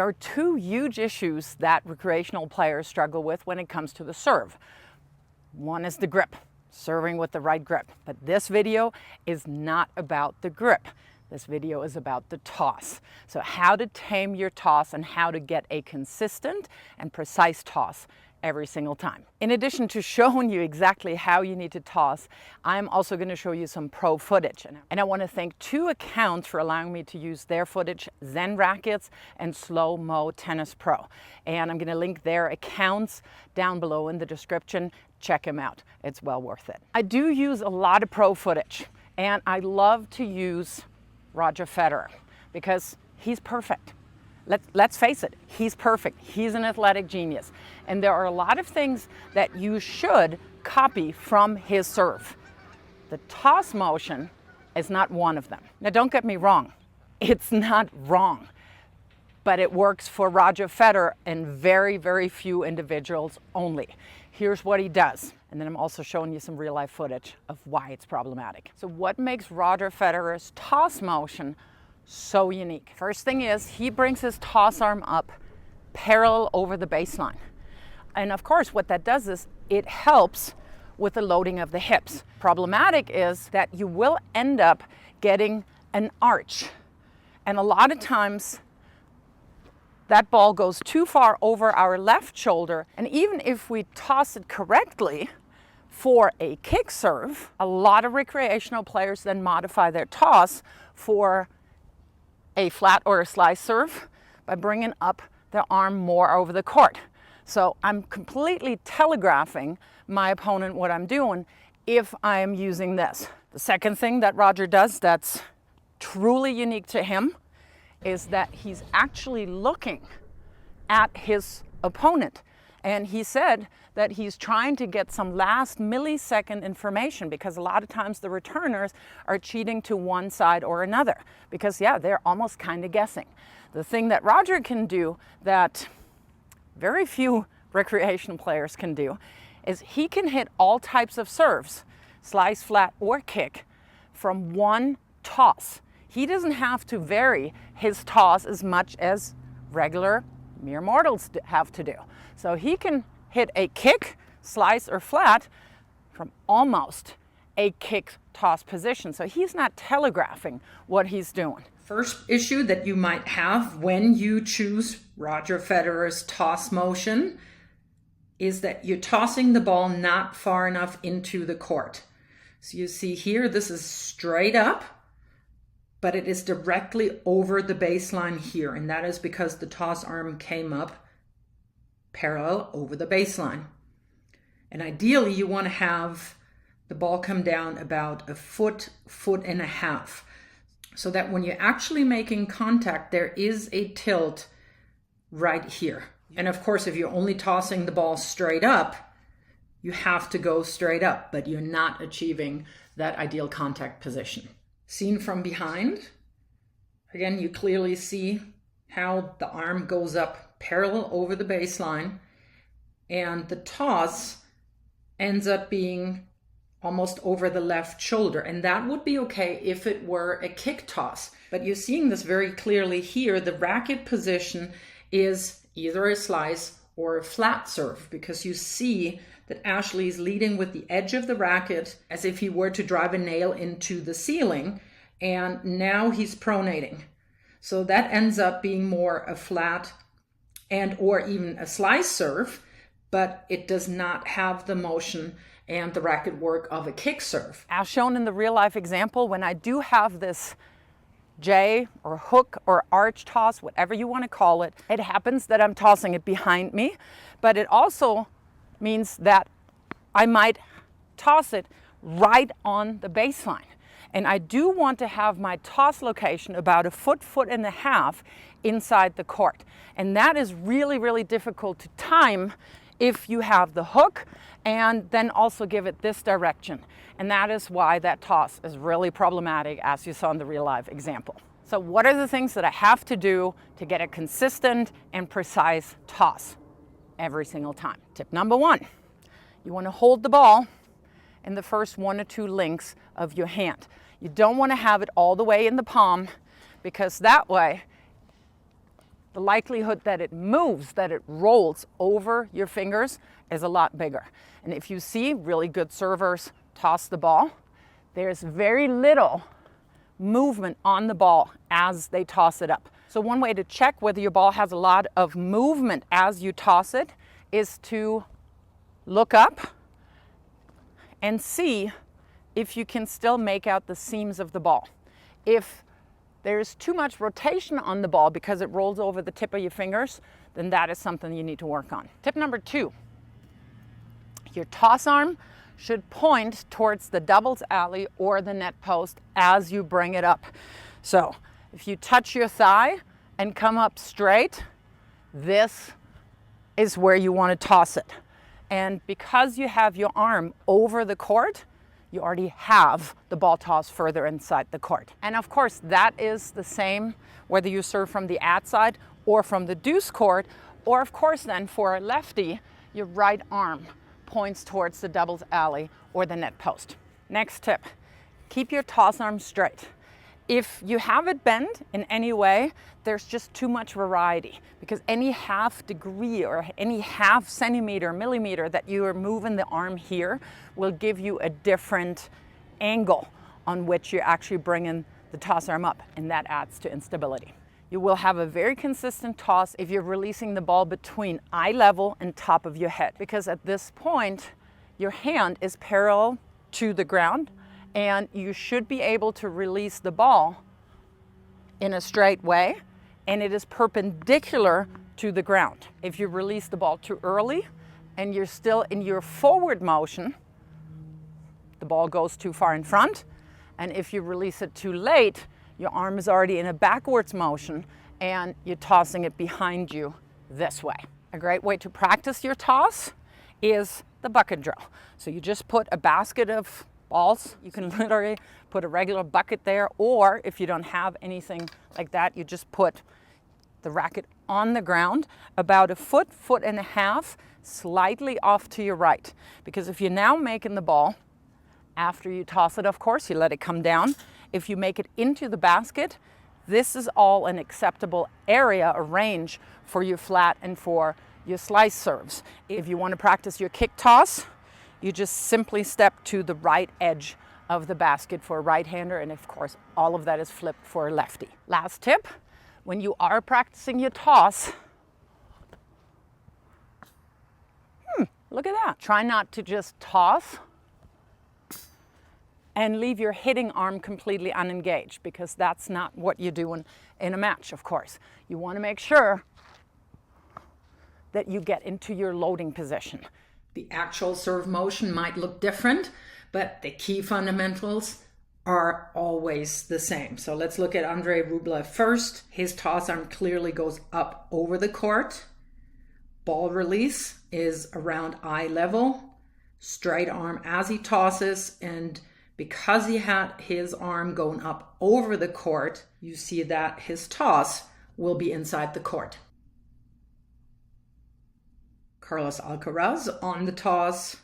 There are two huge issues that recreational players struggle with when it comes to the serve. One is the grip, serving with the right grip. But this video is not about the grip. This video is about the toss. So how to tame your toss and how to get a consistent and precise toss every single time. In addition to showing you exactly how you need to toss, I'm also going to show you some pro footage. And I want to thank two accounts for allowing me to use their footage, Zenracquets and Slow Mo Tennis Pro. And I'm going to link their accounts down below in the description. Check them out. It's well worth it. I do use a lot of pro footage, and I love to use Roger Federer because he's perfect. Let's face it, he's perfect. He's an athletic genius. And there are a lot of things that you should copy from his serve. The toss motion is not one of them. Now, don't get me wrong. It's not wrong. But it works for Roger Federer and very, very few individuals only. Here's what he does. And then I'm also showing you some real life footage of why it's problematic. So what makes Roger Federer's toss motion so unique? First thing is he brings his toss arm up parallel over the baseline. And of course what that does is it helps with the loading of the hips. Problematic is that you will end up getting an arch. And a lot of times that ball goes too far over our left shoulder. And even if we toss it correctly for a kick serve, a lot of recreational players then modify their toss for a flat or a slice serve by bringing up the arm more over the court. So I'm completely telegraphing my opponent what I'm doing if I am using this. The second thing that Roger does that's truly unique to him is that he's actually looking at his opponent. And he said that he's trying to get some last millisecond information because a lot of times the returners are cheating to one side or another because, yeah, they're almost kind of guessing. The thing that Roger can do that very few recreational players can do is he can hit all types of serves, slice, flat, or kick, from one toss. He doesn't have to vary his toss as much as regular mere mortals have to do. So he can hit a kick, slice, or flat from almost a kick toss position. So he's not telegraphing what he's doing. First issue that you might have when you choose Roger Federer's toss motion is that you're tossing the ball not far enough into the court. So you see here, this is straight up, but it is directly over the baseline here. And that is because the toss arm came up parallel over the baseline. And ideally you want to have the ball come down about a foot, foot and a half, so that when you're actually making contact, there is a tilt right here. And of course, if you're only tossing the ball straight up, you have to go straight up, but you're not achieving that ideal contact position. Seen from behind, again, you clearly see how the arm goes up parallel over the baseline, and the toss ends up being almost over the left shoulder. And that would be okay if it were a kick toss. But you're seeing this very clearly here. The racket position is either a slice or a flat serve, because you see that Ashley is leading with the edge of the racket as if he were to drive a nail into the ceiling, and now he's pronating. So that ends up being more a flat and or even a slice serve, but it does not have the motion and the racket work of a kick serve. As shown in the real life example, when I do have this J or hook or arch toss, whatever you want to call it, it happens that I'm tossing it behind me, but it also means that I might toss it right on the baseline. And I do want to have my toss location about a foot, foot and a half inside the court. And that is really, really difficult to time if you have the hook and then also give it this direction. And that is why that toss is really problematic, as you saw in the real life example. So what are the things that I have to do to get a consistent and precise toss every single time? Tip number one, you want to hold the ball in the first 1 or 2 links of your hand. You don't want to have it all the way in the palm, because that way the likelihood that it moves, that it rolls over your fingers is a lot bigger. And if you see really good servers toss the ball, there's very little movement on the ball as they toss it up. So one way to check whether your ball has a lot of movement as you toss it is to look up and see if you can still make out the seams of the ball. If there's too much rotation on the ball because it rolls over the tip of your fingers, then that is something you need to work on. Tip number 2, your toss arm should point towards the doubles alley or the net post as you bring it up. So if you touch your thigh and come up straight, this is where you want to toss it. And because you have your arm over the court, you already have the ball toss further inside the court. And of course, that is the same whether you serve from the ad side or from the deuce court, or of course then for a lefty, your right arm points towards the doubles alley or the net post. Next tip, keep your toss arm straight. If you have it bent in any way, there's just too much variety, because any half degree or any half centimeter, millimeter that you are moving the arm here will give you a different angle on which you're actually bringing the toss arm up, and that adds to instability. You will have a very consistent toss if you're releasing the ball between eye level and top of your head, because at this point, your hand is parallel to the ground, and you should be able to release the ball in a straight way, and it is perpendicular to the ground. If you release the ball too early and you're still in your forward motion, the ball goes too far in front. And if you release it too late, your arm is already in a backwards motion and you're tossing it behind you this way. A great way to practice your toss is the bucket drill. So you just put a basket of balls. You can literally put a regular bucket there, or if you don't have anything like that, you just put the racket on the ground about a foot and a half slightly off to your right. Because if you're now making the ball, after you toss it, of course, you let it come down. If you make it into the basket, this is all an acceptable area, a range for your flat and for your slice serves. If you want to practice your kick toss, you just simply step to the right edge of the basket for a right-hander, and of course, all of that is flipped for a lefty. Last tip, when you are practicing your toss, look at that. Try not to just toss and leave your hitting arm completely unengaged, because that's not what you're doing in a match, of course. You want to make sure that you get into your loading position. The actual serve motion might look different, but the key fundamentals are always the same. So let's look at Andrei Rublev first. His toss arm clearly goes up over the court. Ball release is around eye level. Straight arm as he tosses, and because he had his arm going up over the court, you see that his toss will be inside the court. Carlos Alcaraz on the toss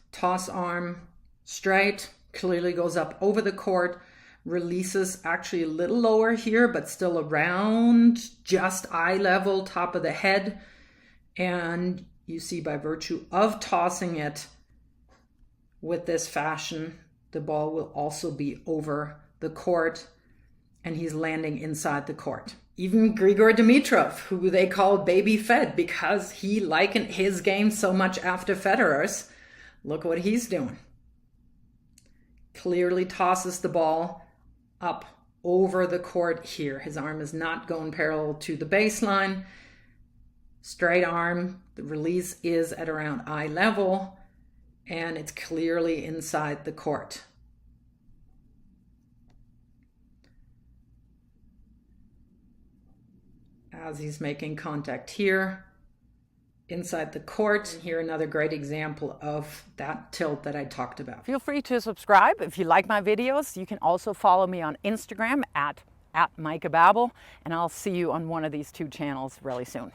arm straight, clearly goes up over the court, releases actually a little lower here, but still around just eye level, top of the head. And you see by virtue of tossing it with this fashion, the ball will also be over the court and he's landing inside the court. Even Grigor Dimitrov, who they call Baby Fed because he likened his game so much after Federer's, look what he's doing. Clearly tosses the ball up over the court here. His arm is not going parallel to the baseline. Straight arm, the release is at around eye level, and it's clearly inside the court. As he's making contact here, inside the court. And here another great example of that tilt that I talked about. Feel free to subscribe if you like my videos. You can also follow me on Instagram at Meike Babel, and I'll see you on one of these two channels really soon.